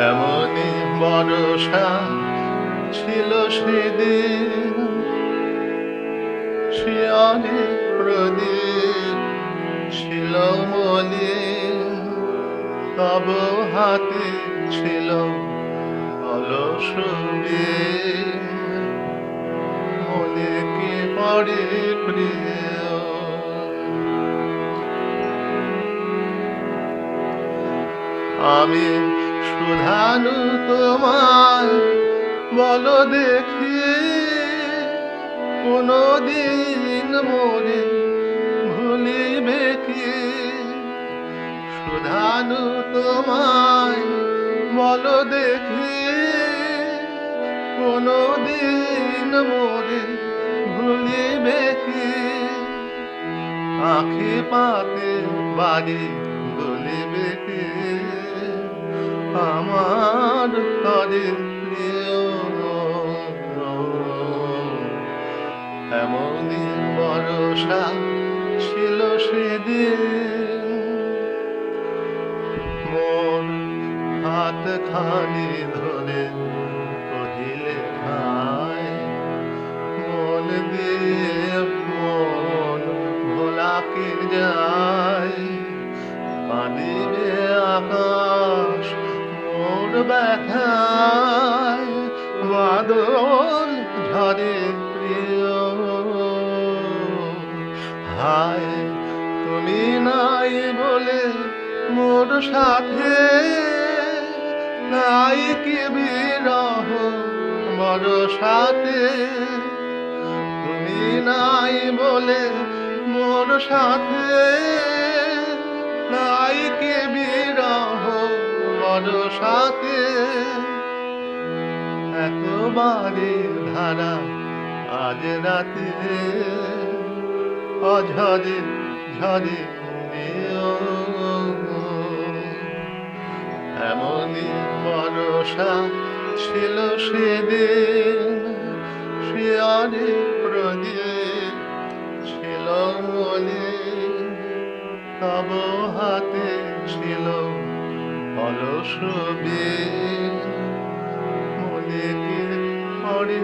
এমনই বর্ষা ছিল সেদিন, শিয়রে প্রদীপ ছিল মলিন, তব হাতে ছিল অলস বীণ। মনে কি পড়ে প্রিয়, আমি শুধানু তোমায় বলো দেখি, কোনদিন মোরে ভুলিবে কি? শুধানু তোমায় বলো দেখি, কোনদিন মোরে ভুলিবে কি? আঁখি পাতে বাড়ি বলিবে কি আমার তরে প্রিয়? এমনই বর্ষা ছিল সেদিন, মন হাত খানি ধরে কহিলে খায়, মন দিয়ে মন ভোলাকে যায়। কাঁদিবে আকাশ মোর ব্যথায়, বাদল ঝরে প্রিয়। হায় তুমি নাই বলে মোর সাথে, নাই কি বিরহ বড় সাথে। তুমি নাই বলে মোর সাথে, নাই কি বিরহ বড় সাথে। একবারে ধারা আজ রাতে অঝরে ঝরে দিও। এমনই বর্ষা ছিল সেদিন, শিয়রে প্রদীপ ছিল মলিন, তব হাতে ছিল অলস বীণ। মনে কি পড়ে